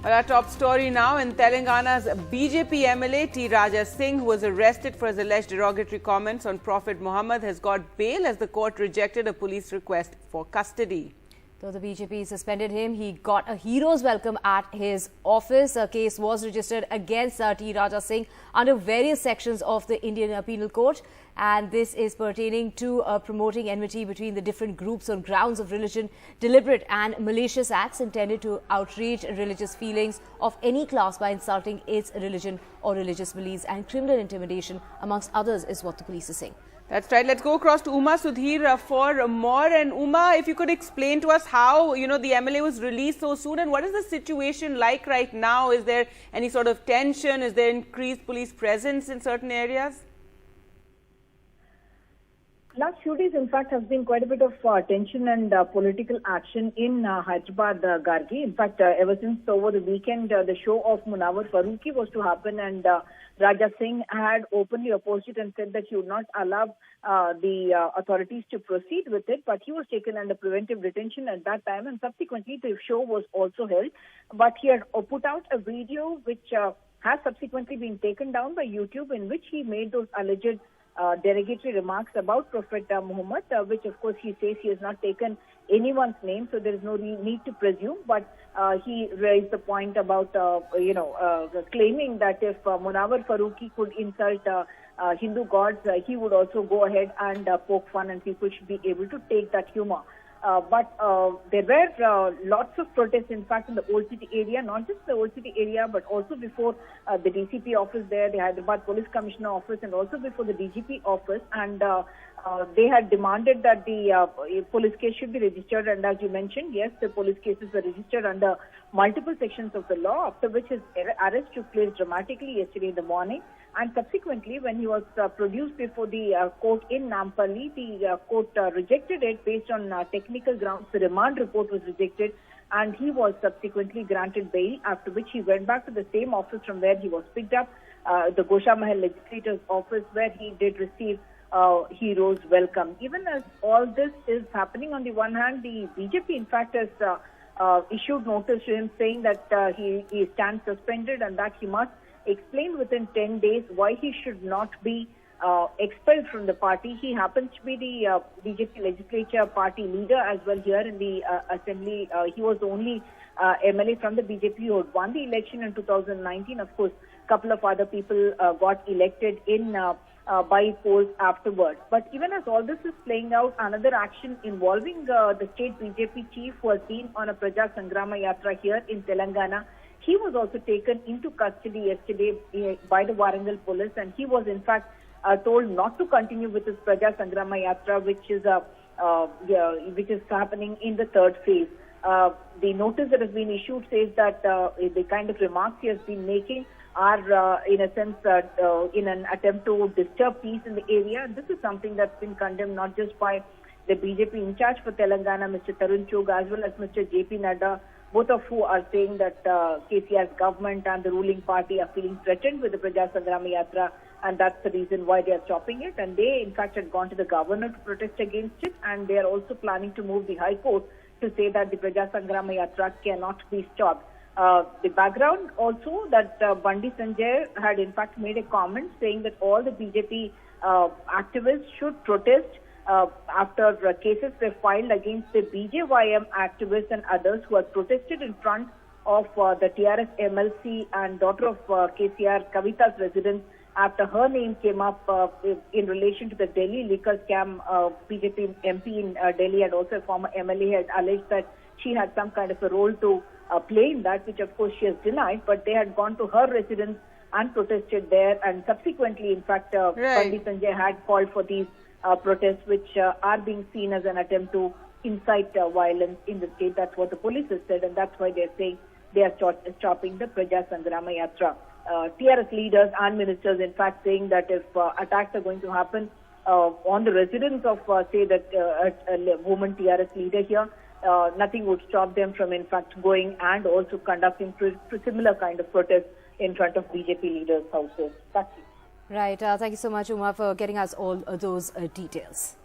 Our top story now in Telangana's BJP MLA T. Raja Singh, who was arrested for his alleged derogatory comments on Prophet Mohammed, has got bail as the court rejected a police request for custody. Though the BJP suspended him, he got a hero's welcome at his office. A case was registered against T. Raja Singh under various sections of the Indian Penal Code. And this is pertaining to promoting enmity between the different groups on grounds of religion, deliberate and malicious acts intended to outrage religious feelings of any class by insulting its religion or religious beliefs, and criminal intimidation, amongst others, is what the police is saying. That's right. Let's go across to Uma Sudhir for more. And Uma, if you could explain to us how, the MLA was released so soon, and what is the situation like right now? Is there any sort of tension? Is there increased police presence in certain areas? Last few days, in fact, has been quite a bit of tension and political action in Hyderabad, Gargi. In fact, ever since over the weekend, the show of Munawar Farooqi was to happen, and Raja Singh had openly opposed it and said that he would not allow the authorities to proceed with it. But he was taken under preventive detention at that time, and subsequently the show was also held. But he had put out a video which has subsequently been taken down by YouTube, in which he made those alleged derogatory remarks about Prophet Muhammad, which of course he says he has not taken anyone's name, so there is no need to presume. But he raised the point about, claiming that if Munawar Farooqi could insult Hindu gods, he would also go ahead and poke fun, and people should be able to take that humor. But there were lots of protests, in fact, in the Old City area, not just the Old City area, but also before the DCP office there, the Hyderabad Police Commissioner office, and also before the DGP office. And they had demanded that the police case should be registered. And as you mentioned, yes, the police cases were registered under multiple sections of the law, after which his arrest took place dramatically yesterday in the morning. And subsequently, when he was produced before the court in Nampally, the court rejected it based on technical grounds. The remand report was rejected, and he was subsequently granted bail, after which he went back to the same office from where he was picked up, the Goshamal legislator's office, where he did receive hero's welcome. Even as all this is happening, on the one hand, the BJP, in fact, has issued notice to him saying that he stands suspended and that he must explain within 10 days why he should not be expelled from the party. He happens to be the BJP legislature party leader as well here in the assembly. He was the only MLA from the BJP who had won the election in 2019. Of course, a couple of other people got elected in by polls afterwards. But even as all this is playing out, another action involving the state BJP chief, who has been on a Praja Sangrama Yatra here in Telangana, he was also taken into custody yesterday by the Warangal police, and he was in fact told not to continue with his Praja Sangrama Yatra, which is happening in the third phase. The notice that has been issued says that the kind of remarks he has been making are, in a sense, in an attempt to disturb peace in the area. And this is something that's been condemned not just by the BJP in charge for Telangana, Mr. Tarun Chugh, as well as Mr. JP Nadda, both of who are saying that KCR's government and the ruling party are feeling threatened with the Praja Sangrama Yatra, and that's the reason why they are stopping it. And they, in fact, had gone to the governor to protest against it, and they are also planning to move the High Court to say that the Praja Sangrama Yatra cannot be stopped. The background also that Bandi Sanjay had, in fact, made a comment saying that all the BJP activists should protest after cases were filed against the BJYM activists and others who had protested in front of the TRS MLC and daughter of KCR, Kavita's residence, after her name came up in relation to the Delhi liquor scam. BJP MP in Delhi and also a former MLA had alleged that she had some kind of a role to play in that, which of course she has denied, but they had gone to her residence and protested there, and subsequently, in fact, Bandi Sanjay had called for these protests, which are being seen as an attempt to incite violence in the state. That's what the police has said, and that's why they're saying they are stopping the Praja Sangrama Yatra. TRS leaders and ministers, in fact, saying that if attacks are going to happen on the residence of, say, that a woman TRS leader here, nothing would stop them from, in fact, going and also conducting similar kind of protests in front of BJP leaders' houses. That's it. Right. Thank you so much, Uma, for getting us all those details.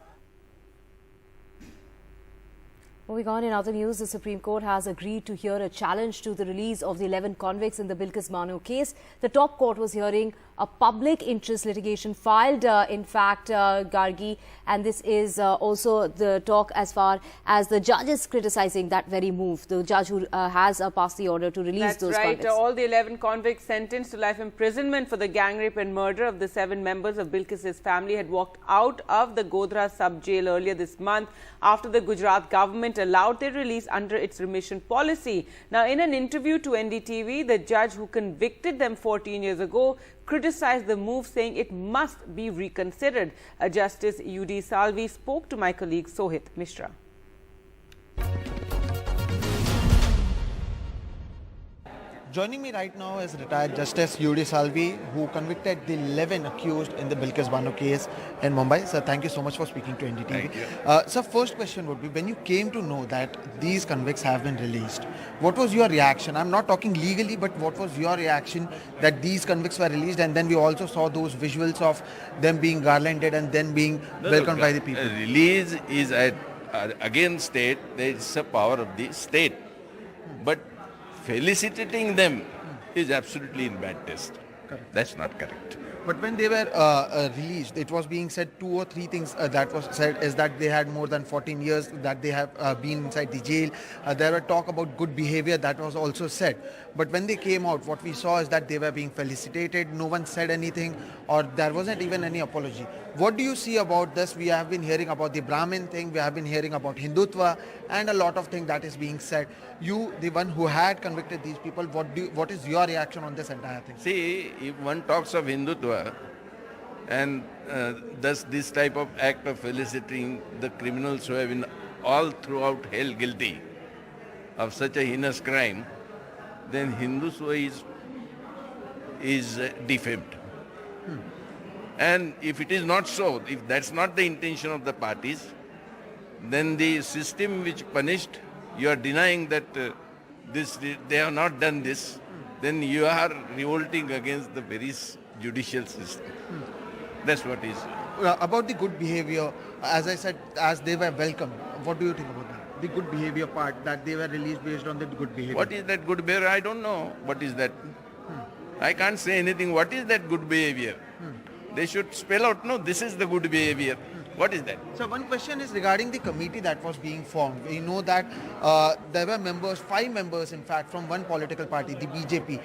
Moving on, in other news, the Supreme Court has agreed to hear a challenge to the release of the 11 convicts in the Bilkis Bano case. The top court was hearing a public interest litigation filed, Gargi, and this is also the talk as far as the judge is criticizing that very move. The judge who has passed the order to release those convicts. All the 11 convicts sentenced to life imprisonment for the gang rape and murder of the 7 members of Bilkis's family had walked out of the Godhra sub-jail earlier this month after the Gujarat government allowed their release under its remission policy. Now, in an interview to NDTV, the judge who convicted them 14 years ago criticized the move, saying it must be reconsidered. Justice U.D. Salvi spoke to my colleague Sohit Mishra. Joining me right now is retired Justice U.D. Salvi, who convicted the 11 accused in the Bilkis Bano case in Mumbai. Sir, thank you so much for speaking to NDTV. Thank you. Sir, first question would be, when you came to know that these convicts have been released, what was your reaction? I'm not talking legally, but what was your reaction that these convicts were released, and then we also saw those visuals of them being garlanded and then being welcomed by the people? Release is against state. There is a power of the state. But felicitating them is absolutely in bad taste. Correct. That's not correct. But when they were released, it was being said 2 or 3 things that was said is that they had more than 14 years, that they have been inside the jail. There were talk about good behavior that was also said. But when they came out, what we saw is that they were being felicitated. No one said anything, or there wasn't even any apology. What do you see about this? We have been hearing about the Brahmin thing. We have been hearing about Hindutva and a lot of things that is being said. You, the one who had convicted these people, what is your reaction on this entire thing? See, if one talks of Hindutva and does this type of act of felicitating the criminals who have been all throughout held guilty of such a heinous crime, then Hindutva is defamed. And if it is not so, if that's not the intention of the parties, then the system which punished, you are denying that they have not done this, then you are revolting against the very judicial system. That's what is. About the good behavior, as I said, as they were welcome, what do you think about that? The good behavior part, that they were released based on the good behavior. What is that good behavior? I don't know. What is that? I can't say anything. What is that good behavior? They should spell out, no, this is the good behavior. What is that? So one question is regarding the committee that was being formed. We know that there were members, 5 members in fact, from one political party, the BJP.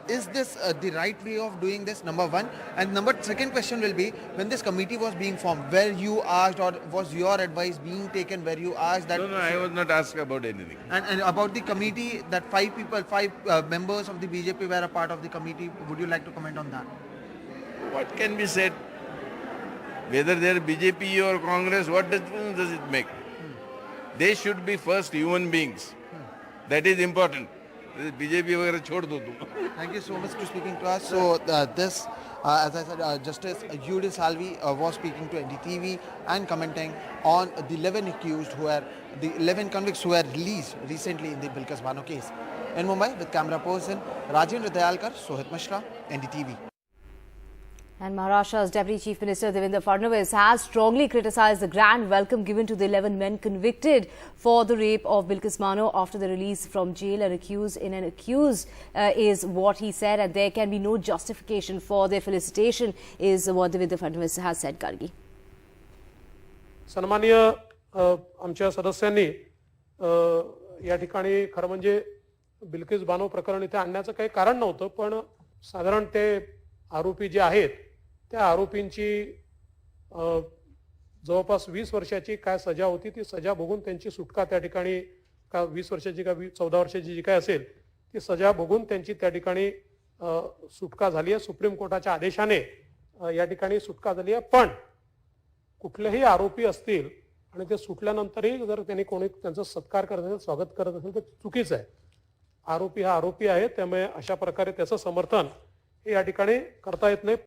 Is this the right way of doing this, number one? And second question will be, when this committee was being formed, were you asked, or was your advice being taken where you asked that? No, I was not asked about anything. And about the committee, that 5 members of the BJP were a part of the committee, would you like to comment on that? What can be said? Whether they are BJP or Congress, what difference does it make? They should be first human beings. That is important. BJP वगैरह छोड़ दो तुम. Thank you so much for speaking to us. So as I said, Justice U.D. Salvi was speaking to NDTV and commenting on the 11 accused the 11 convicts who were released recently in the Bilkis Bano case. In Mumbai, with camera person Rajendra Dayalkar, Sohit Mishra, NDTV. And Maharashtra's Deputy Chief Minister Devendra Fadnavis has strongly criticized the grand welcome given to the 11 men convicted for the rape of Bilkis Bano after the release from jail. An accused is what he said, and there can be no justification for their felicitation, is what Devendra Fadnavis has said. Gargi. सन्माननीय आमच्या सदस्यांनी या ठिकाणी खरं म्हणजे बिल्किस बानो प्रकरण इथे आणण्याचं काही कारण नव्हतं, पण साधारण ते आरोपी जे आहेत त्या आरोपींची जवळपास 20 वर्षाची काय सजा होती, ती सजा भोगून त्यांची सुटका त्या ठिकाणी का 20 वर्षाची का 14 वर्षाची जी काय असेल ती सजा भोगून त्यांची त्या ठिकाणी सुटका झाली आहे. सुप्रीम कोर्टाच्या आदेशाने या ठिकाणी सुटका झाली आहे. पण कुठलेही आरोपी असतील आणि ते सुटल्यानंतरही जर त्यांनी कोणी त्यांचा सत्कार करत असेल, स्वागत करत असेल, तर चुकीचं आहे. आरोपी हा आरोपी आहे, त्यामुळे अशा प्रकारे त्याचं समर्थन हे या ठिकाणी करता येत नाही.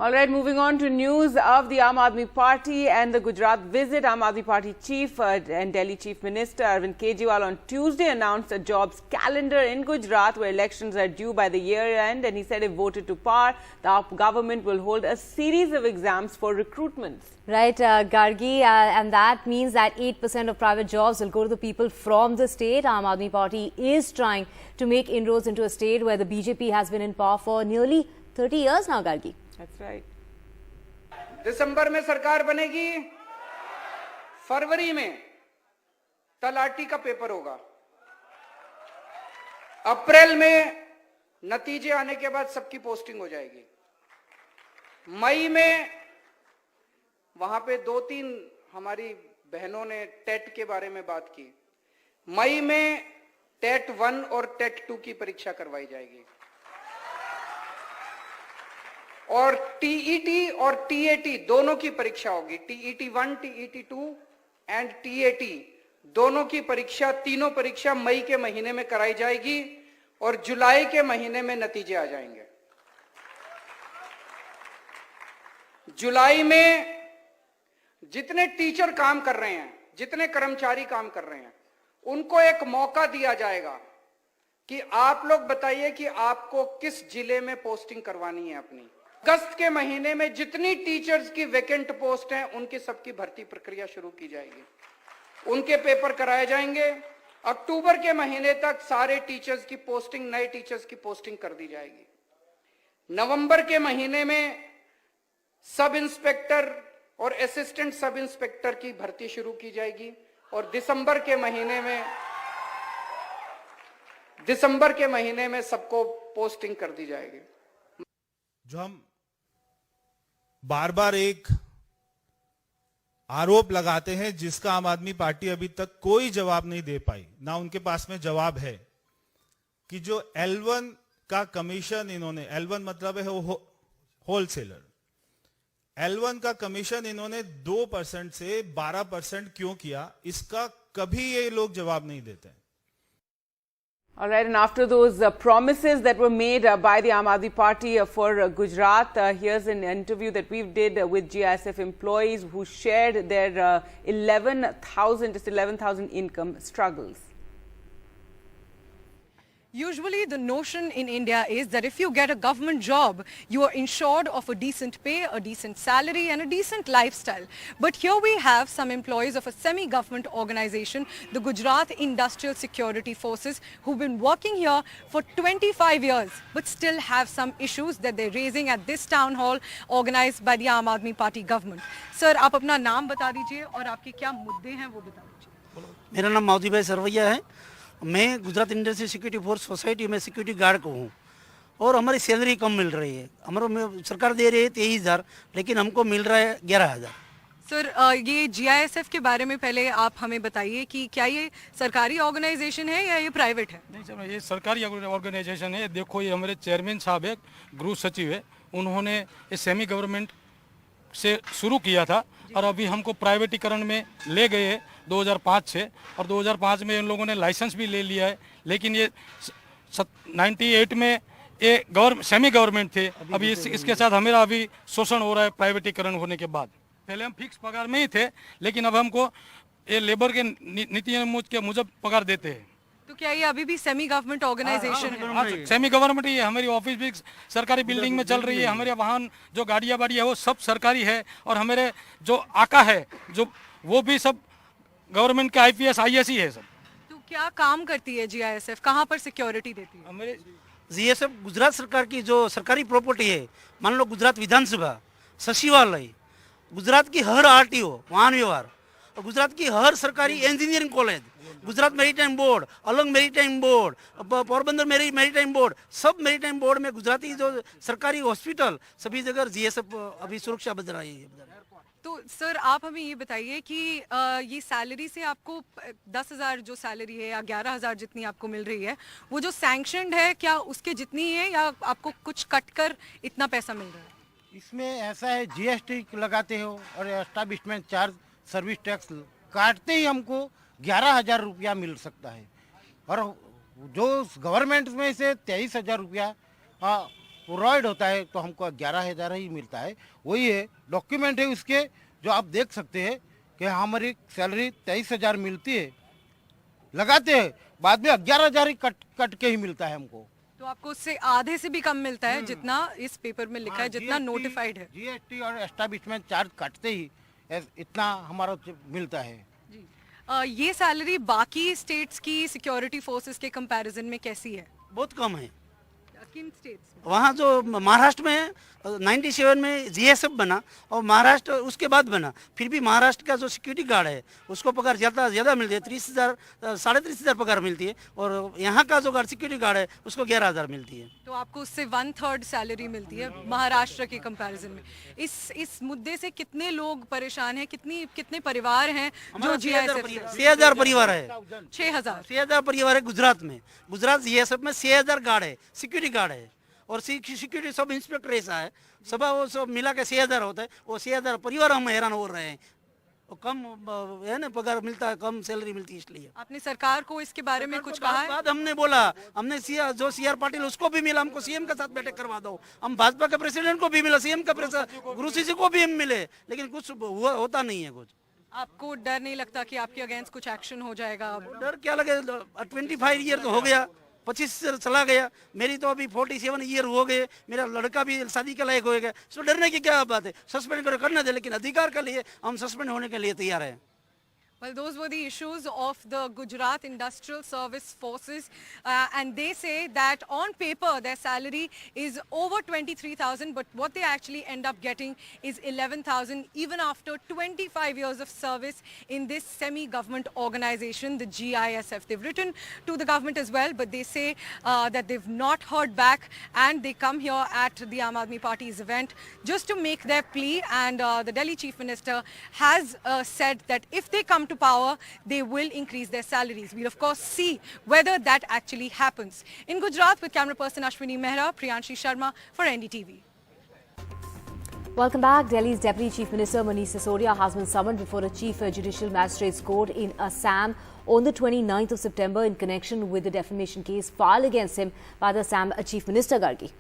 All right, moving on to news of the Aam Aadmi Party and the Gujarat visit. Aam Aadmi Party chief and Delhi Chief Minister Arvind Kejriwal on Tuesday announced a jobs calendar in Gujarat where elections are due by the year end, and he said if voted to power, the government will hold a series of exams for recruitments. Right, Gargi, and that means that 8% of private jobs will go to the people from the state. Aam Aadmi Party is trying to make inroads into a state where the BJP has been in power for nearly 30 years now, Gargi. That's right. दिसंबर में सरकार बनेगी, फरवरी में तलाटी का paper होगा, अप्रैल में नतीजे आने के बाद सबकी पोस्टिंग हो जाएगी, मई में वहां पे 2-3 हमारी बहनों ने टेट के बारे में बात की, मई में टेट 1 और टेट 2 की परीक्षा करवाई जाएगी और टीईटी और टीएटी दोनों की परीक्षा होगी। टीईटी 1, टीईटी 2 एंड टीएटी दोनों की परीक्षा, तीनों परीक्षा मई के महीने में कराई जाएगी और जुलाई के महीने में नतीजे आ जाएंगे। जुलाई में जितने टीचर काम कर रहे हैं, जितने कर्मचारी काम कर रहे हैं, उनको एक मौका दिया जाएगा कि आप लोग बताइए कि आपको किस जिले में पोस्टिंग करवानी है अपनी। अगस्त के महीने में जितनी टीचर्स की वैकेंट पोस्ट हैं, उनकी सबकी भर्ती प्रक्रिया शुरू की जाएगी, उनके पेपर कराए जाएंगे। अक्टूबर के महीने तक सारे टीचर्स की पोस्टिंग, नए टीचर्स की पोस्टिंग कर दी जाएगी। नवंबर के महीने में सब इंस्पेक्टर और असिस्टेंट सब इंस्पेक्टर की भर्ती शुरू की जाएगी और दिसंबर के महीने में सबको पोस्टिंग कर दी जाएगी। जो हम बार बार एक आरोप लगाते हैं जिसका आम आदमी पार्टी अभी तक कोई जवाब नहीं दे पाई, ना उनके पास में जवाब है, कि जो L1 का कमीशन इन्होंने, L1 मतलब है होलसेलर, L1 का कमीशन इन्होंने 2% से 12% क्यों किया, इसका कभी ये लोग जवाब नहीं देते हैं। All right, and after those promises that were made by the Aam Aadmi Party for Gujarat, here's an interview that we did with GISF employees who shared their 11,000 income struggles. Usually the notion in India is that if you get a government job, you are insured of a decent pay, a decent salary and a decent lifestyle. But here we have some employees of a semi-government organization, the Gujarat Industrial Security Forces, who've been working here for 25 years, but still have some issues that they're raising at this town hall organized by the Aam Aadmi Party government. Sir, आप अपना नाम बता दीजिए और आपके क्या मुद्दे हैं वो बता दीजिए। मेरा नाम माउदी भाई सरवैया है। मैं Gujarat industrial security force society में सिक्योरिटी गार्ड को हूँ और हमारी सैलरी कम मिल रही है। हमारा सरकार दे रही है 23,000, लेकिन हमको मिल रहा है 11,000। सर, ये GISF के बारे में पहले आप हमें बताइए कि क्या ये सरकारी ऑर्गेनाइजेशन है या ये प्राइवेट है? नहीं सर, ये सरकारी ऑर्गेनाइजेशन है। देखो, ये हमारे चेयरमैन साहब है, गृह सचिव है, उन्होंने ये सेमी गवर्नमेंट से शुरू किया था और अभी हमको प्राइवेटीकरण में ले गए 2005 से, और 2005 में इन लोगों ने लाइसेंस भी ले लिया है। लेकिन ये 98 में ये सेमी गवर्नमेंट थे। अभी इसके साथ हमारा अभी शोषण हो रहा है प्राइवेटीकरण होने के बाद। पहले हम फिक्स पगार में ही थे, लेकिन अब हमको ये लेबर के नीति के मुजब पगार देते हैं। तो क्या ये अभी भी सेमी गवर्नमेंट ऑर्गेनाइजेशन है? सेमी गवर्नमेंट ही है। हमारी ऑफिस भी सरकारी बिल्डिंग में चल रही है, हमारे वाहन जो गाड़ियाँ वाड़ी है वो सब सरकारी है, और हमारे जो आका है जो वो भी सब गवर्नमेंट के IPS IAS ही है सब। तो क्या काम करती है GISF, कहाँ पर सिक्योरिटी देती है? हमारे GISF गुजरात सरकार की जो सरकारी प्रॉपर्टी है, मान लो गुजरात विधानसभा, सचिवालय, गुजरात की हर RTO वाहन व्यवहार, और गुजरात की हर सरकारी engineering college, Gujarat maritime board, Alang maritime board, Porbandar maritime board, सब मेरीटाइम बोर्ड में गुजराती जो सरकारी हॉस्पिटल, सभी जगह GISF अभी सुरक्षा बच रही है। तो सर, आप हमें ये बताइए कि ये सैलरी से आपको 10,000 जो सैलरी है या 11,000 जितनी आपको मिल रही है, वो जो सैंक्शनड है, क्या उसके जितनी है या आपको कुछ कट कर इतना पैसा मिल रहा है? इसमें ऐसा है, GST लगाते हो और एस्टैब्लिशमेंट चार्ज, सर्विस टैक्स काटते ही हमको 11,000 रुपया मिल सकता है, और जो गवर्नमेंट में से 23,000 रुपया प्रोवाइड होता है तो हमको 11,000 ही मिलता है। वही है, डॉक्यूमेंट है उसके, जो आप देख सकते हैं कि हमारी सैलरी 23,000 मिलती है, लगाते हैं बाद में 11,000 ही कट के ही मिलता है हमको। तो आपको उससे आधे से भी कम मिलता है जितना इस पेपर में लिखा है, जितना नोटिफाइड है। जीएसटी और एस्टैब्लिशमेंट चार्ज काटते ही इतना हमारा मिलता है। जी। ये सैलरी बाकी स्टेट्स की सिक्योरिटी फोर्सेस के कंपैरिजन में कैसी है? बहुत कम है। किन स्टेट्स? वहाँ जो महाराष्ट्र में 97 में जीएसएफ बना और महाराष्ट्र उसके बाद बना, फिर भी महाराष्ट्र का जो सिक्योरिटी गार्ड है उसको पगार ज़्यादा मिलती है, 30,000 33,000 पगार मिलती है, और यहाँ का जो सिक्योरिटी गार्ड है उसको 11,000 मिलती है। तो आपको उससे 1/3 सैलरी मिलती है महाराष्ट्र के कंपैरिजन में। इस मुद्दे से कितने लोग परेशान हैं, कितने परिवार हैं जो जीएसएफ? 6,000 परिवार है। 6,000 परिवार है गुजरात में। गुजरात जीएसएफ में 6,000 गार्ड है, सिक्योरिटी गार्ड है, और सिक्योरिटी सब इंस्पेक्टर ऐसा है, सब वो सब मिला के 6,000 होता है। वो 6,000 परिवार हम हैरान हो रहे हैं, वो कम है ना पगार मिलता है, कम सैलरी मिलती है। इसलिए आपने सरकार को इसके बारे में कुछ कहा है? बात हमने बोला, हमने जो सीआर पाटिल उसको भी मिला, हमको सीएम के साथ बैठक करवा दो। हम भाजपा के प्रेसिडेंट को भी मिला, सीएम का गुरु शिष्य को भी हम मिले, लेकिन कुछ होता नहीं है कुछ। आपको डर नहीं लगता कि आपके अगेंस्ट कुछ एक्शन हो जाएगा? डर क्या लगे, 25 ईयर तो हो गया, 25 ईयर चला गया, मेरी तो अभी 47 ईयर हो गए, मेरा लड़का भी शादी के लायक हो गया, तो डरने की क्या बात है? सस्पेंड करना दे, लेकिन अधिकार के लिए हम सस्पेंड होने के लिए तैयार हैं। Well, those were the issues of the Gujarat Industrial Service Forces, and they say that on paper their salary is over 23,000, but what they actually end up getting is 11,000 even after 25 years of service in this semi-government organization, the GISF. They've written to the government as well, but they say that they've not heard back, and they come here at the Aam Aadmi Party's event just to make their plea, and the Delhi Chief Minister has said that if they come to power, they will increase their salaries. We'll of course see whether that actually happens. In Gujarat, with camera person Ashwini Mehra, Priyanshi Sharma for NDTV. Welcome back. Delhi's Deputy Chief Minister Manish Sisodia has been summoned before a Chief Judicial Magistrates Court in Assam on the 29th of September in connection with the defamation case filed against him by the Assam Chief Minister Gargi.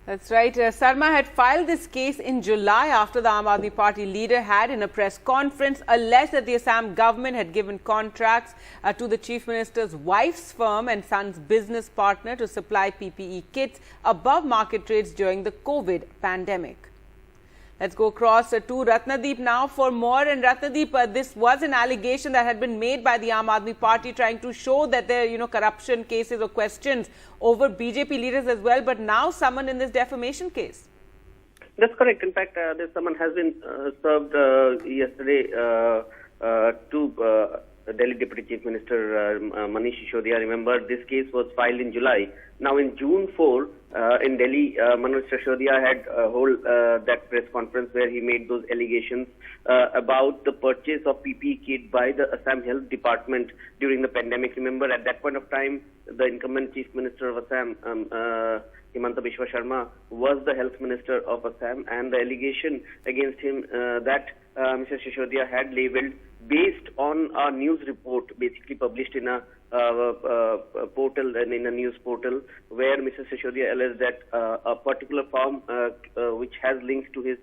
That's right. Sarma had filed this case in July after the Aam Aadmi Party leader had, in a press conference, alleged that the Assam government had given contracts to the Chief Minister's wife's firm and son's business partner to supply PPE kits above market rates during the COVID pandemic. Let's go across to Ratnadeep now for more. And Ratnadeep, this was an allegation that had been made by the Aam Aadmi Party, trying to show that there are, corruption cases or questions over BJP leaders as well, but now summoned in this defamation case. That's correct. In fact, this summon has been served yesterday to Delhi Deputy Chief Minister Manish Sisodia. Remember, this case was filed in July. Now, in June 4, in Delhi, Manish Sisodia had held that press conference where he made those allegations about the purchase of PPE kit by the Assam Health Department during the pandemic. Remember, at that point of time, the incumbent Chief Minister of Assam, Himanta Biswa Sharma, was the Health Minister of Assam, and the allegation against him that Mr. Sisodia had labelled based on a news report basically published in a portal and in a news portal, where Mr. Sisodia alleged that a particular firm which has links to his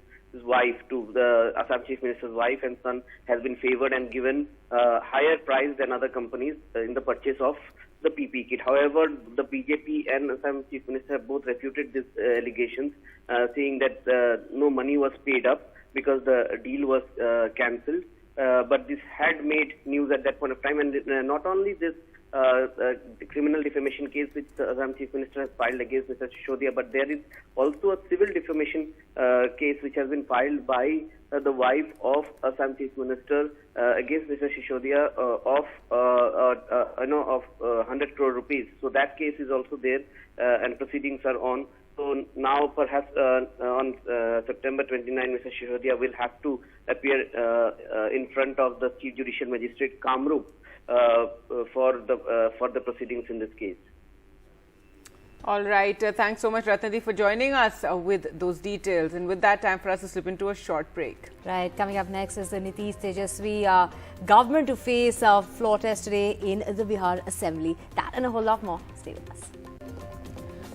wife, to the Assam Chief Minister's wife and son, has been favoured and given higher price than other companies in the purchase of the PPE kit. However, the BJP and Assam Chief Minister have both refuted these allegations, saying that no money was paid up because the deal was cancelled. But this had made news at that point of time, and not only this criminal defamation case which the Assam Chief Minister has filed against Mr. Sisodia, but there is also a civil defamation case which has been filed by the wife of Assam Chief Minister against Mr. Sisodia of 100 crore rupees. So that case is also there, and proceedings are on. So now perhaps on September 29, Mr. Sisodia will have to appear in front of the Chief Judicial Magistrate Kamrup for the proceedings in this case. All right. Thanks so much, Ratnadeep, for joining us with those details. And with that, time for us to slip into a short break. Right. Coming up next is the Nitish Tejasvi government to face a floor test today in the Bihar Assembly. That and a whole lot more. Stay with us.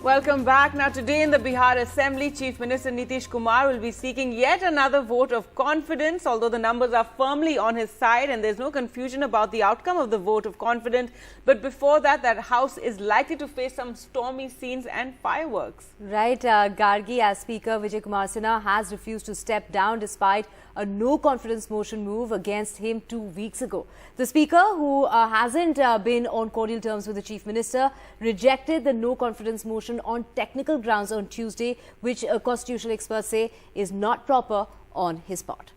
Welcome back. Now, today in the Bihar Assembly, Chief Minister Nitish Kumar will be seeking yet another vote of confidence, although the numbers are firmly on his side and there's no confusion about the outcome of the vote of confidence. But before that, that house is likely to face some stormy scenes and fireworks. Right. Gargi, as Speaker, Vijay Kumar Sinha has refused to step down despite a no-confidence motion move against him 2 weeks ago. The Speaker, who hasn't been on cordial terms with the Chief Minister, rejected the no-confidence motion on technical grounds on Tuesday, which constitutional experts say is not proper on his part.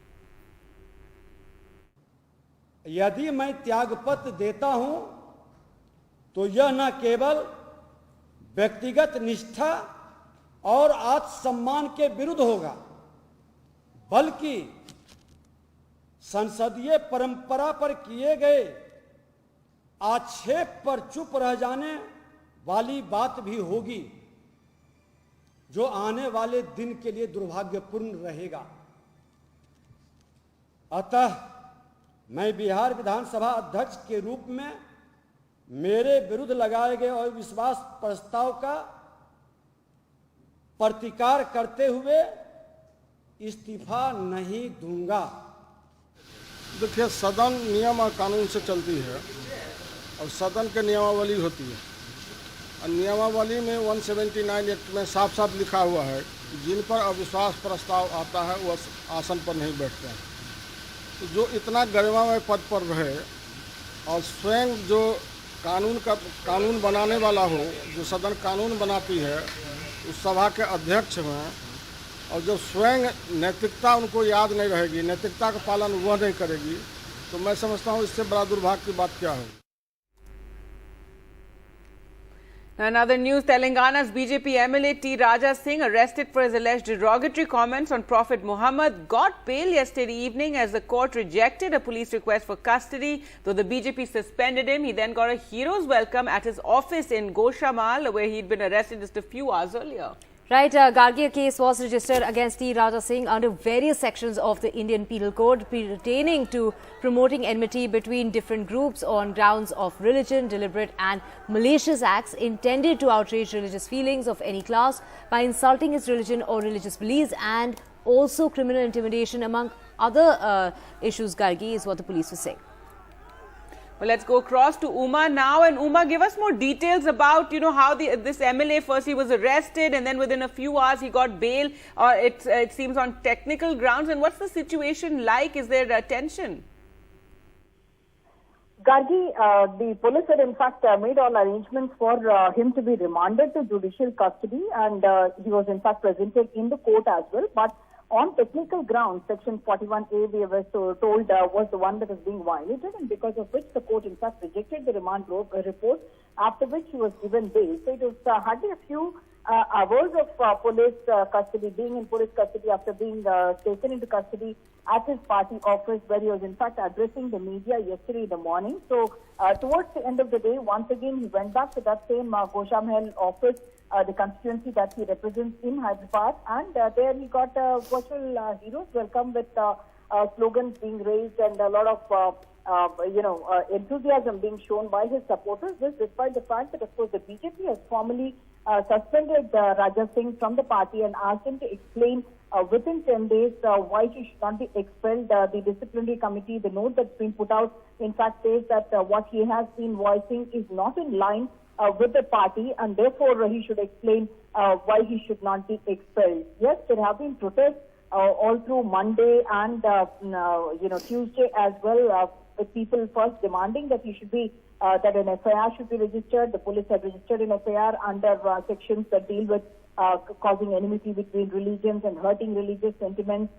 यदि मैं त्यागपत्र देता हूं तो यह न केवल व्यक्तिगत निष्ठा और आत्मसम्मान के विरुद्ध होगा, बल्कि संसदीय परंपरा पर किए गए आक्षेप पर चुप रह जाने वाली बात भी होगी, जो आने वाले दिन के लिए दुर्भाग्यपूर्ण रहेगा। अतः मैं बिहार विधानसभा अध्यक्ष के रूप में मेरे विरुद्ध लगाए गए अविश्वास प्रस्ताव का प्रतिकार करते हुए इस्तीफा नहीं दूंगा। देखिए, सदन नियम और कानून से चलती है और सदन के नियमावली होती है। और नियमावली में 179 एक्ट में साफ साफ लिखा हुआ है कि जिन पर अविश्वास प्रस्ताव आता है वह आसन पर नहीं बैठते हैं। तो जो इतना गरिमामय पद पर रहे और स्वयं जो कानून बनाने वाला हो, जो सदन कानून बनाती है, उस सभा के अध्यक्ष हैं, और जब स्वयं नैतिकता उनको याद नहीं रहेगी, नैतिकता का पालन वह नहीं करेगी, तो मैं समझता हूँ इससे बड़ा दुर्भाग्य की बात क्या होगी। Another news, Telangana's BJP MLA T. Raja Singh, arrested for his alleged derogatory comments on Prophet Mohammed, got bail yesterday evening as the court rejected a police request for custody. Though the BJP suspended him, he then got a hero's welcome at his office in Goshamal, where he'd been arrested just a few hours earlier. Right, Gargi, a case was registered against T. Raja Singh under various sections of the Indian Penal Code pertaining to promoting enmity between different groups on grounds of religion, deliberate and malicious acts intended to outrage religious feelings of any class by insulting his religion or religious beliefs, and also criminal intimidation among other issues, Gargi, is what the police was saying. Well, let's go across to Uma now. And Uma, give us more details about, how this MLA first he was arrested and then within a few hours he got bail. It seems on technical grounds. And what's the situation like? Is there tension? Gargi, the police had in fact made all arrangements for him to be remanded to judicial custody, and he was in fact presented in the court as well. But on technical grounds, Section 41A, we were told, was the one that was being violated, and because of which the court in fact rejected the remand report, after which he was given bail. So it was hardly a few hours of police custody, being in police custody after being taken into custody at his party office, where he was in fact addressing the media yesterday in the morning. So towards the end of the day, once again he went back to that same Goshamal office, the constituency that he represents in Hyderabad, and there he got a virtual hero's welcome with slogans being raised and a lot of enthusiasm being shown by his supporters. This despite the fact that, of course, the BJP has formally suspended Raja Singh from the party and asked him to explain within 10 days why he should not be expelled. The disciplinary committee, the note that's been put out, in fact says that what he has been voicing is not in line with the party, and therefore he should explain why he should not be expelled. Yes, there have been protests all through Monday and Tuesday as well, with people first demanding that he should be that an FIR should be registered. The police have registered an FIR under sections that deal with causing enmity between religions and hurting religious sentiments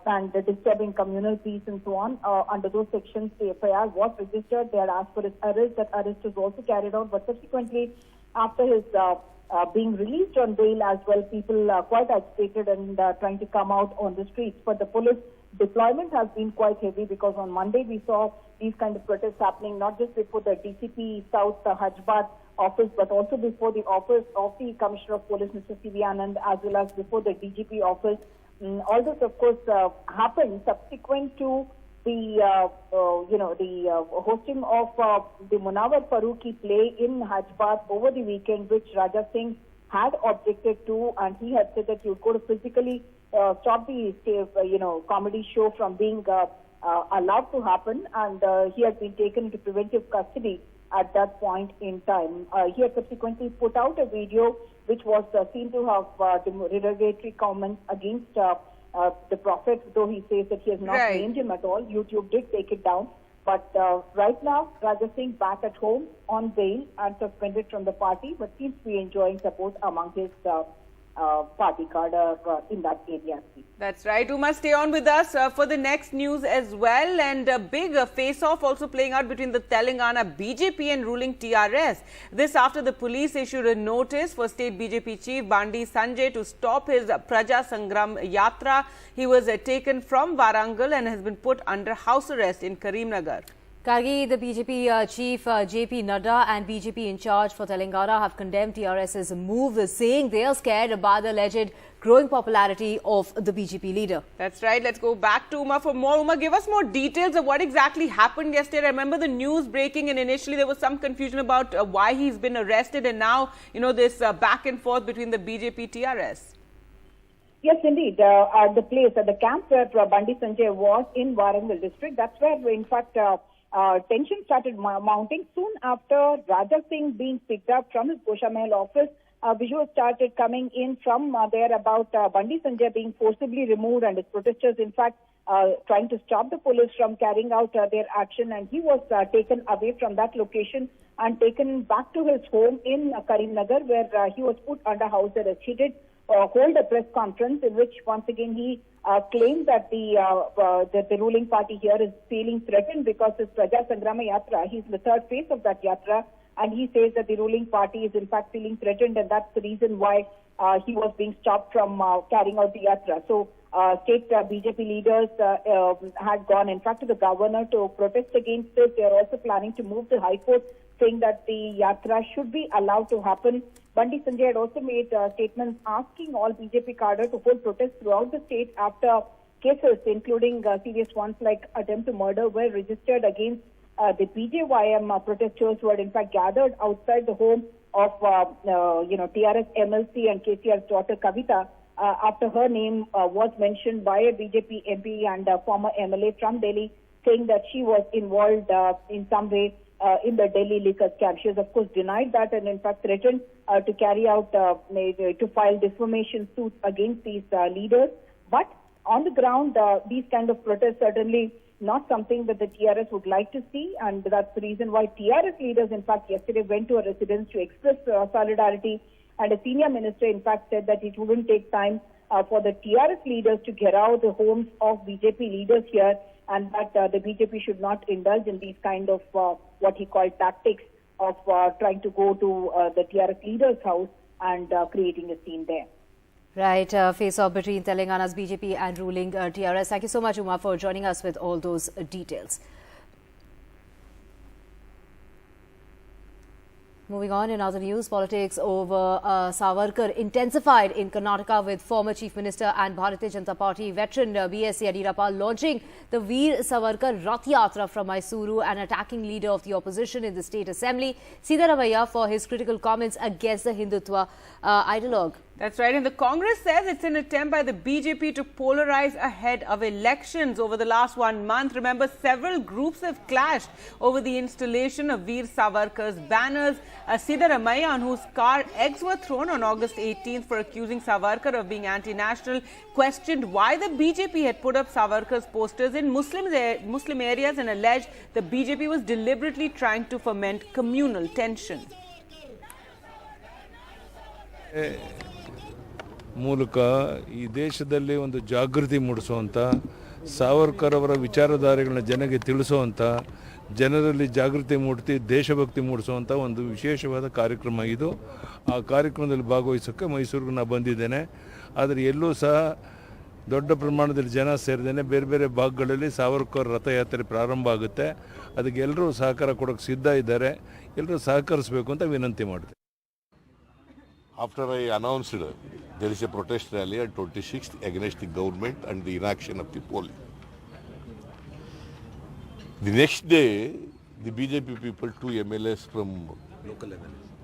and disturbing communal peace and so on. Under those sections, the FIR was registered. They had asked for his arrest. That arrest was also carried out. But subsequently, after his being released on bail as well, people quite agitated and trying to come out on the streets. But the police deployment has been quite heavy, because on Monday we saw these kind of protests happening not just before the DCP South Hyderabad office, but also before the office of the Commissioner of Police, Mr. C.V. Anand, as well as before the DGP office. All this, of course, happened subsequent to the hosting of the Munawar Farooqi play in Hyderabad over the weekend, which Raja Singh had objected to, and he had said that he would go to physically stop the comedy show from being allowed to happen, and he had been taken into preventive custody at that point in time. He had subsequently put out a video which was seen to have derogatory comments against the Prophet, though he says that he has not named him at all. YouTube did take it down. But right now, Raja Singh back at home on bail and suspended from the party, but seems to be enjoying support among his party cadre in that area. That's right. Uma, stay on with us for the next news as well. And a big face-off also playing out between the Telangana BJP and ruling TRS. This after the police issued a notice for state BJP chief Bandi Sanjay to stop his Praja Sangram Yatra. He was taken from Warangal and has been put under house arrest in Karimnagar. Gargi, the BJP chief JP Nadda and BJP in charge for Telangana have condemned TRS's move, saying they are scared about the alleged growing popularity of the BJP leader. That's right. Let's go back to Uma for more. Uma, give us more details of what exactly happened yesterday. I remember the news breaking, and initially there was some confusion about why he's been arrested, and now, this back and forth between the BJP TRS. Yes, indeed. At the place, at the camp where Bandi Sanjay was in Warangal district, that's where, in fact, tension started mounting. Soon after Raja Singh being picked up from his Goshamal office, visuals started coming in from there about Bandi Sanjay being forcibly removed and his protesters, in fact, trying to stop the police from carrying out their action. And he was taken away from that location and taken back to his home in Karimnagar, where he was put under house arrest. He did hold a press conference in which once again he claimed that the ruling party here is feeling threatened because his Praja Sangrama Yatra, he's the third phase of that yatra, and he says that the ruling party is in fact feeling threatened, and that's the reason why he was being stopped from carrying out the yatra. So state BJP leaders had gone in fact to the governor to protest against it. They are also planning to move to High Court, saying that the yatra should be allowed to happen. Bandi Sanjay had also made statements asking all BJP cadre to hold protests throughout the state after cases, including serious ones like attempt to murder, were registered against the BJYM protesters who had in fact gathered outside the home of TRS MLC and KCR's daughter Kavita after her name was mentioned by a BJP MP and former MLA from Delhi, saying that she was involved in some way in the Delhi liquor scam. She has, of course, denied that and, in fact, threatened to carry out, to file defamation suits against these leaders. But on the ground, these kind of protests certainly not something that the TRS would like to see, and that's the reason why TRS leaders, in fact, yesterday went to a residence to express solidarity, and a senior minister, in fact, said that it wouldn't take time for the TRS leaders to get out the homes of BJP leaders here, and that the BJP should not indulge in these kind of what he called tactics of trying to go to the TRS leader's house and creating a scene there. Right, face-off between Telangana's BJP and ruling TRS. Thank you so much, Uma, for joining us with all those details. Moving on in other news, politics over Savarkar intensified in Karnataka with former Chief Minister and Bharatiya Janata Party veteran B.S. Yediyurappa launching the Veer Savarkar Rath Yatra from Mysuru and attacking leader of the opposition in the State Assembly, Siddaramaiah, for his critical comments against the Hindutva ideologue. That's right. And the Congress says it's an attempt by the BJP to polarize ahead of elections over the last 1 month. Remember, several groups have clashed over the installation of Veer Savarkar's banners. Siddaramaiah, on whose car eggs were thrown on August 18th for accusing Savarkar of being anti-national, questioned why the BJP had put up Savarkar's posters in Muslim areas and alleged the BJP was deliberately trying to foment communal tension. ಮೂಲಕ ಈ ದೇಶದಲ್ಲಿ ಒಂದು ಜಾಗೃತಿ ಮೂಡಿಸುವಂಥ ಸಾವರ್ಕರ್ ಅವರ ವಿಚಾರಧಾರೆಗಳನ್ನ ಜನಕ್ಕೆ ತಿಳಿಸುವಂಥ ಜನರಲ್ಲಿ ಜಾಗೃತಿ ಮೂಡಿಸಿ ದೇಶಭಕ್ತಿ ಮೂಡಿಸುವಂಥ ಒಂದು ವಿಶೇಷವಾದ ಕಾರ್ಯಕ್ರಮ ಇದು. ಆ ಕಾರ್ಯಕ್ರಮದಲ್ಲಿ ಭಾಗವಹಿಸೋಕ್ಕೆ ಮೈಸೂರಿಗೆ ನಾನು ಬಂದಿದ್ದೇನೆ. ಆದರೆ ಎಲ್ಲೂ ಸಹ ದೊಡ್ಡ ಪ್ರಮಾಣದಲ್ಲಿ ಜನ ಸೇರಿದ್ದೇನೆ. ಬೇರೆ ಬೇರೆ ಭಾಗಗಳಲ್ಲಿ ಸಾವರ್ಕರ್ ರಥಯಾತ್ರೆ ಪ್ರಾರಂಭ ಆಗುತ್ತೆ. ಅದಕ್ಕೆ ಎಲ್ಲರೂ ಸಹಕಾರ ಕೊಡೋಕ್ಕೆ ಸಿದ್ಧ ಇದ್ದಾರೆ. ಎಲ್ಲರೂ ಸಹಕರಿಸಬೇಕು ಅಂತ ವಿನಂತಿ ಮಾಡಿದೆ. After I announced there is a protest rally on 26th against the government and the inaction of the police. The next day, the BJP people, two MLAs from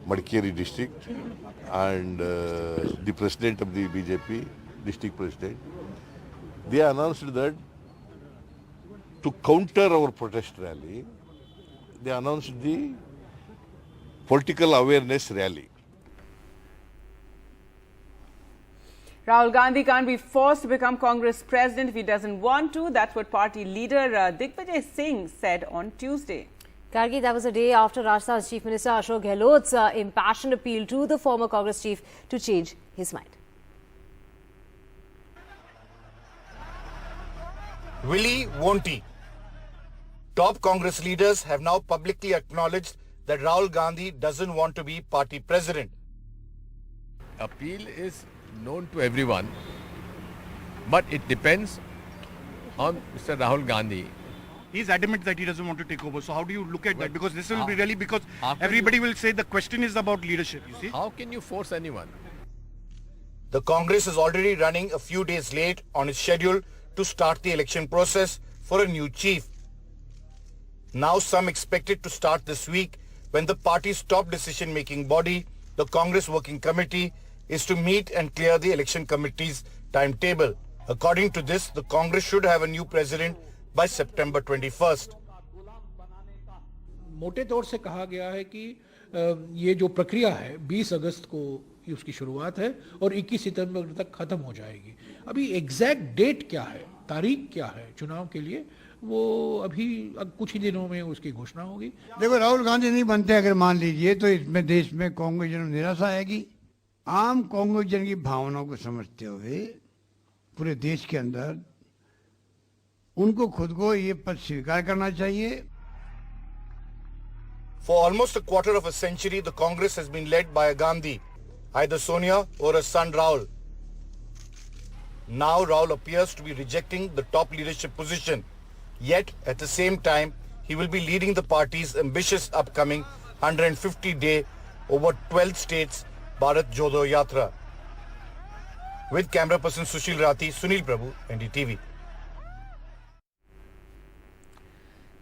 Madikeri district, and the president of the BJP, district president, they announced that to counter our protest rally, they announced the political awareness rally. Rahul Gandhi can't be forced to become Congress president if he doesn't want to. That's what party leader Digvijay Singh said on Tuesday. Gargi, that was a day after Rajasthan's Chief Minister Ashok Gehlot's impassioned appeal to the former Congress chief to change his mind. Will he, won't he? Top Congress leaders have now publicly acknowledged that Rahul Gandhi doesn't want to be party president. Appeal is known to everyone, but it depends on Mr. Rahul Gandhi. He's adamant that he doesn't want to take over. So how do you look at that? Because this will be really, because everybody will say the question is about leadership, you see. How can you force anyone? The Congress is already running a few days late on its schedule to start the election process for a new chief. Now some expect it to start this week when the party's top decision-making body, the Congress Working Committee, is to meet and clear the election committee's timetable. According to this, the Congress should have a new president by September 21st. मोटे तौर से कहा गया है कि ये जो प्रक्रिया है 20 अगस्त को उसकी शुरुआत है और 21 सितंबर तक खत्म हो जाएगी. अभी एग्जैक्ट डेट क्या है, तारीख क्या है चुनाव के लिए, वो अभी कुछ ही दिनों में उसकी घोषणा होगी. देखो, राहुल गांधी नहीं बनते अगर मान लीजिए तो इसमें देश में कांग्रेस जन निराशा आएगी. आम कांग्रेस जन की भावनाओं को समझते हुए पूरे देश के अंदर उनको खुद को ये पद स्वीकार करना चाहिए. For almost a quarter of a century, the Congress has been led by a Gandhi, either Sonia or her son Rahul. Now Rahul appears to be rejecting the top leadership position. Yet, at the same time, he will be leading the party's ambitious upcoming 150-day over 12 states Bharat Jodo Yatra. With camera person Sushil Rathi, Sunil Prabhu, NDTV.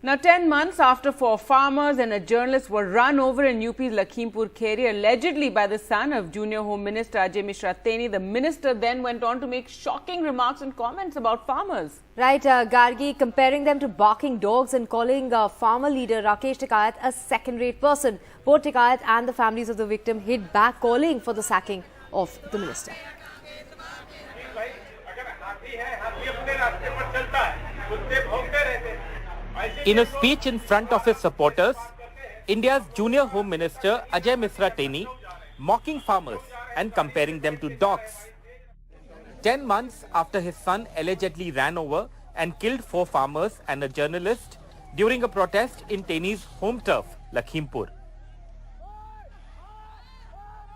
Now, 10 months after 4 farmers and a journalist were run over in UP's Lakhimpur Kheri, allegedly by the son of Junior Home Minister Ajay Mishra Teni, the minister then went on to make shocking remarks and comments about farmers. Right, Gargi, comparing them to barking dogs and calling farmer leader Rakesh Tikayat a second-rate person. Both Tikayat and the families of the victim hit back, calling for the sacking of the minister. In a speech in front of his supporters, India's Junior Home Minister Ajay Mishra Teni mocking farmers and comparing them to dogs. 10 months after his son allegedly ran over and killed 4 farmers and a journalist during a protest in Teni's home turf, Lakhimpur.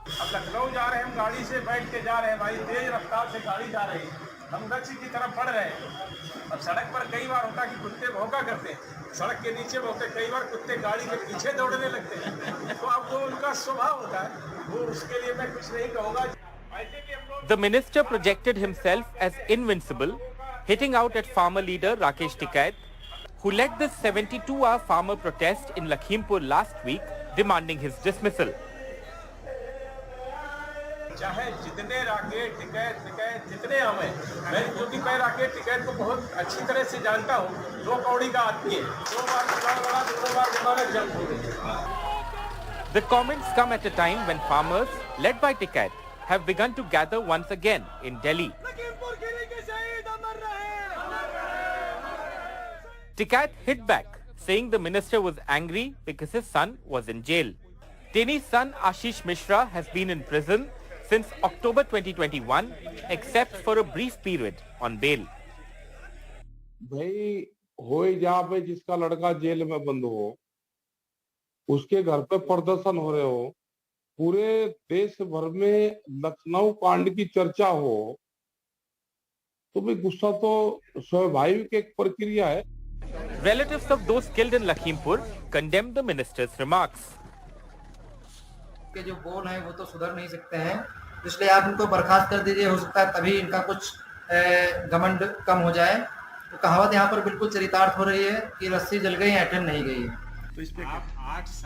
अब लखनऊ जा रहे हैं, हम गाड़ी से बैठ के जा रहे हैं भाई, तेज रफ्तार से गाड़ी जा रही है, हम दक्षिण की तरफ बढ़ रहे हैं. अब सड़क पर कई बार होता कि कुत्ते भौंका करते हैं, सड़क के नीचे भौंकते, कई बार कुत्ते गाड़ी के पीछे दौड़ने लगते हैं. तो अब वो उनका स्वभाव होता है, वो उसके लिए मैं कुछ नहीं कहूँगा. The minister projected himself as invincible, hitting out at farmer leader Rakesh Tikayat, who led this 72-hour farmer protest in Lakhimpur last week, demanding his dismissal. चाहे जितने राकेश टिकैत जितने हमें, मैं क्योंकि मैं राकेश टिकैत को बहुत अच्छी तरह से जानता हूँ, 2 कौड़ी का आदमी है, 2 बार चुनाव लड़ा, 2 बार जमानत जब्त हो गई. The comments come at a time when farmers, led by Tikayat, have begun to gather once again in Delhi. Tikayat hit back, saying the minister was angry because his son was in jail. Teni's son Ashish Mishra has been in prison since October 2021, except for a brief period on bail. भाई होए जहाँ पे जिसका लड़का jail में बंद हो, उसके घर पे प्रदर्शन हो रहे हो, पूरे देश भर में लखनऊ कांड की चर्चा हो, तो भी गुस्सा तो स्वाभाविक एक प्रक्रिया है. Relatives of those killed in Lakhimpur condemned the minister's remarks. के जो बोल हैं वो तो सुधर नहीं सकते हैं, इसलिए आप इनको बर्खास्त कर दीजिए, हो सकता है तभी इनका कुछ घमंड कम हो जाए. तो कहावत यहाँ पर बिल्कुल चरितार्थ हो रही है कि रस्सी जल गई ऐठन नहीं गई है.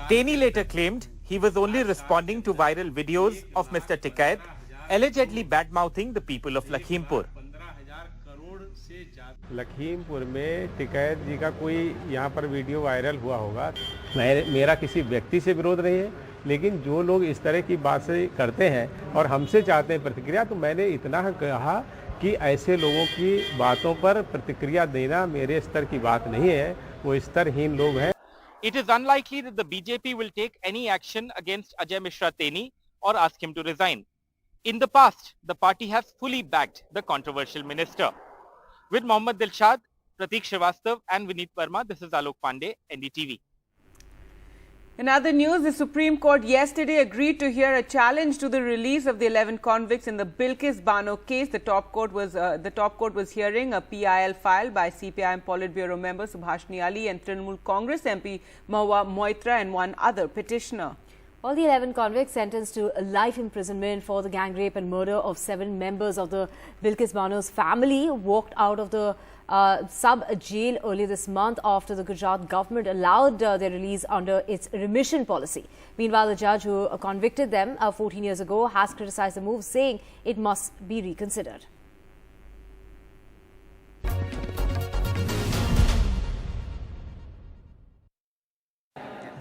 Teni later claimed he was only responding to viral videos of Mr. Tikait allegedly bad-mouthing the people of Lakhimpur. Lakhimpur में टिकैत जी का कोई यहाँ पर वीडियो वायरल हुआ होगा। मेरा किसी व्यक्ति से विरोध नहीं है, लेकिन जो लोग इस तरह की बातें करते हैं और हमसे चाहते हैं प्रतिक्रिया, तो मैंने इतना कहा कि ऐसे लोगों की बातों पर प्रतिक्रिया देना मेरे स्तर की बात नहीं है, वो स्तरहीन लोग हैं। It is unlikely that the BJP will take any action against Ajay Mishra Teni or ask him to resign. In the past, the party has fully backed the controversial minister. With Mohammed Dilshad, Prateek Srivastav and Vineet Verma, this is Alok Pandey, NDTV. In other news, the Supreme Court yesterday agreed to hear a challenge to the release of the 11 convicts in the Bilkis Bano case. The top court was hearing a PIL file by CPIM Politburo member Subhashini Ali and Trinamool Congress MP Mahua Moitra and one other petitioner. All the 11 convicts sentenced to life imprisonment for the gang rape and murder of 7 members of the Bilkis Bano's family walked out of the sub-jail earlier this month after the Gujarat government allowed their release under its remission policy. Meanwhile, the judge who convicted them 14 years ago has criticized the move, saying it must be reconsidered.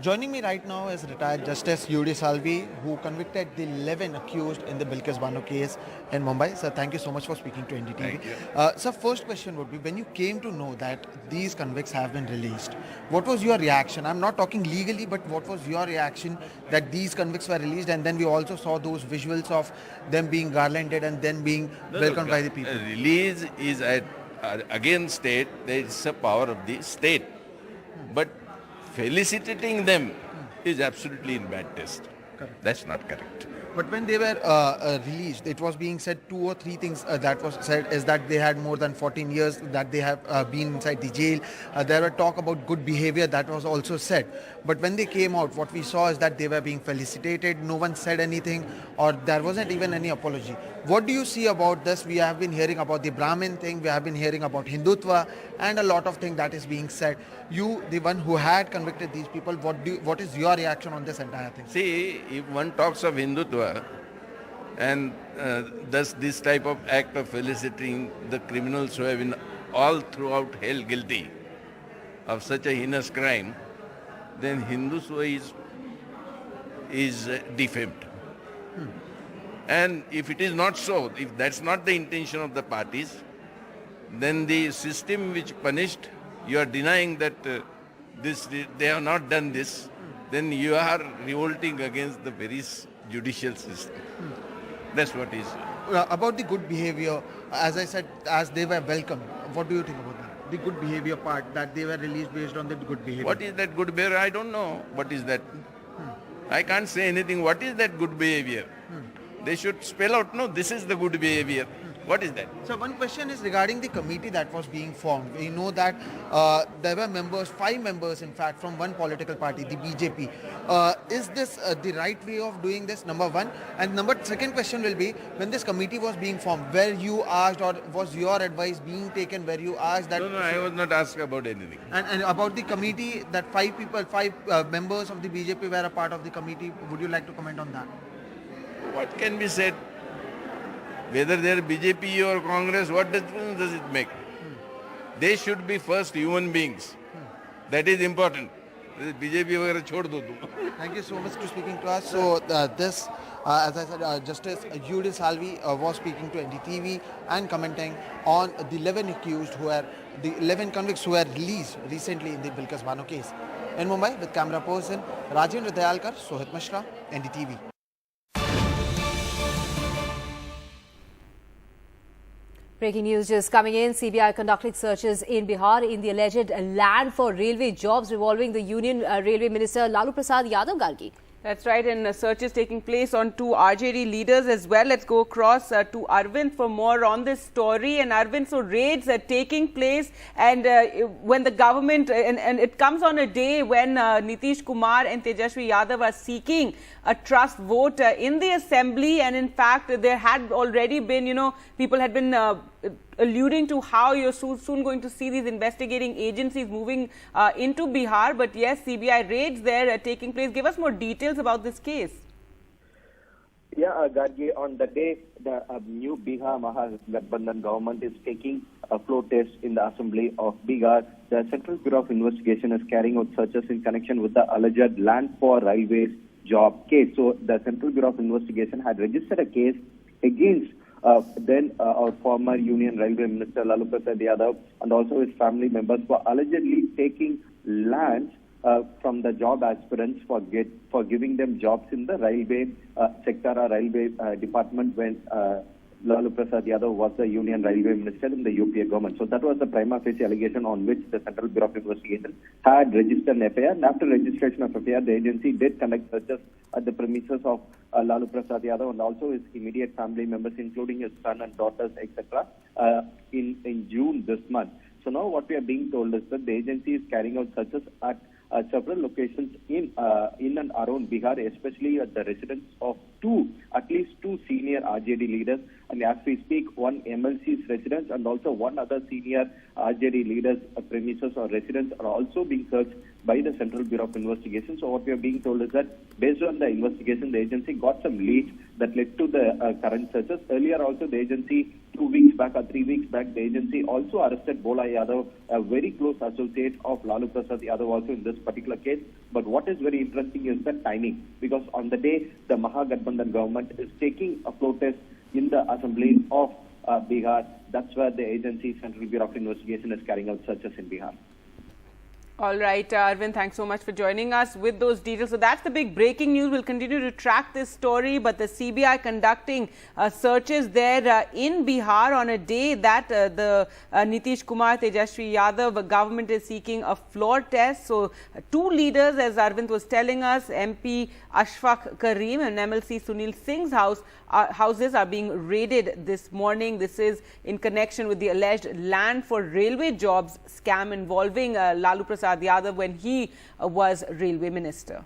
Joining me right now is retired Justice U.D. Salvi, who convicted the 11 accused in the Bilkis Bano case in Mumbai. Sir, thank you so much for speaking to NDTV. Thank you. Sir, first question would be, when you came to know that these convicts have been released, what was your reaction? I'm not talking legally, but what was your reaction that these convicts were released, and then we also saw those visuals of them being garlanded and then being welcomed by the people? Release is against state. There is a power of the state. But felicitating them is absolutely in bad taste. Correct. That's not correct. But when they were released, it was being said 2 or 3 things that was said is that they had more than 14 years, that they have been inside the jail. There were talk about good behavior that was also said. But when they came out, what we saw is that they were being felicitated. No one said anything, or there wasn't even any apology. What do you see about this? We have been hearing about the Brahmin thing. We have been hearing about Hindutva and a lot of things that is being said. You, the one who had convicted these people, what is your reaction on this entire thing? See, if one talks of Hindutva and does this type of act of felicitating the criminals who have been all throughout hell guilty of such a heinous crime, then Hindutva is defamed. And if it is not so, if that's not the intention of the parties, then the system which punished, you are denying that they have not done this, then you are revolting against the very judicial system. That's what is. About the good behavior, as I said, as they were welcome, what do you think about that? The good behavior part, that they were released based on the good behavior. What is that good behavior? I don't know. What is that? I can't say anything. What is that good behavior? They should spell out, no, this is the good behavior. What is that? So one question is regarding the committee that was being formed. We know that there were members, 5 members in fact, from one political party, the BJP. Is this the right way of doing this, number one? And second question will be, when this committee was being formed, were you asked, or was your advice being taken where you asked that? No, I was not asked about anything. And about the committee, that 5 members of the BJP were a part of the committee, would you like to comment on that? What can be said? Whether they are BJP or Congress, what difference does it make? They should be first human beings. That is important. BJP वगैरह छोड़ दो तुम. Thank you so much for speaking to us. So as I said, Justice U.D. Salvi was speaking to NDTV and commenting on the 11 accused the 11 convicts who were released recently in the Bilkis Bano case. In Mumbai, with camera person Rajendra Dayalkar, Sohit Mishra, NDTV. Breaking news just coming in. CBI conducted searches in Bihar in the alleged land for railway jobs revolving the Union Railway Minister Lalu Prasad Yadav Gargi. That's right, and searches taking place on 2 RJD leaders as well. Let's go across to Arvind for more on this story. And Arvind, so raids are taking place, and when the government, and it comes on a day when Nitish Kumar and Tejashwi Yadav are seeking a trust vote in the assembly, and in fact there had already been, people had been alluding to how you're soon going to see these investigating agencies moving into Bihar. But yes, CBI raids there taking place. Give us more details about this case. Yeah, Gargi, on the day the new Bihar Mahagathbandhan government is taking a floor test in the assembly of Bihar, the Central Bureau of Investigation is carrying out searches in connection with the alleged land for railways job case. So the Central Bureau of Investigation had registered a case against then our former Union Railway Minister Lalu Prasad Yadav and also his family members for allegedly taking lands from the job aspirants for giving them jobs in the railway sector or railway department when Lalu Prasad Yadav was the Union Railway Minister in the UPA government. So that was the prima facie allegation on which the Central Bureau of Investigation had registered an FIR. And after registration of FIR, the agency did conduct searches at the premises of Lalu Prasad Yadav and also his immediate family members, including his son and daughters, etc., in June this month. So now what we are being told is that the agency is carrying out searches at several locations in and around Bihar, especially at the residence of at least two senior RJD leaders. And as we speak, one MLC's residence and also one other senior RJD leader's premises or residence are also being searched by the Central Bureau of Investigation. So what we are being told is that based on the investigation, the agency got some leads that led to the current searches. Earlier also, the agency 2 weeks back or 3 weeks back, the agency also arrested Bola Yadav, a very close associate of Lalu Prasad Yadav also in this particular case. But what is very interesting is the timing, because on the day the Mahagathbandhan government is taking a floor test in the assembly of Bihar, that's where the agency Central Bureau of Investigation is carrying out searches in Bihar. All right, Arvind, thanks so much for joining us with those details. So that's the big breaking news. We'll continue to track this story, but the CBI conducting searches there in Bihar on a day that the Nitish Kumar Tejashwi Yadav government is seeking a floor test. So two leaders, as Arvind was telling us, MP Ashfaq Karim and MLC Sunil Singh's houses are being raided this morning. This is in connection with the alleged land for railway jobs scam involving Lalu Prasad Yadav when he was railway minister.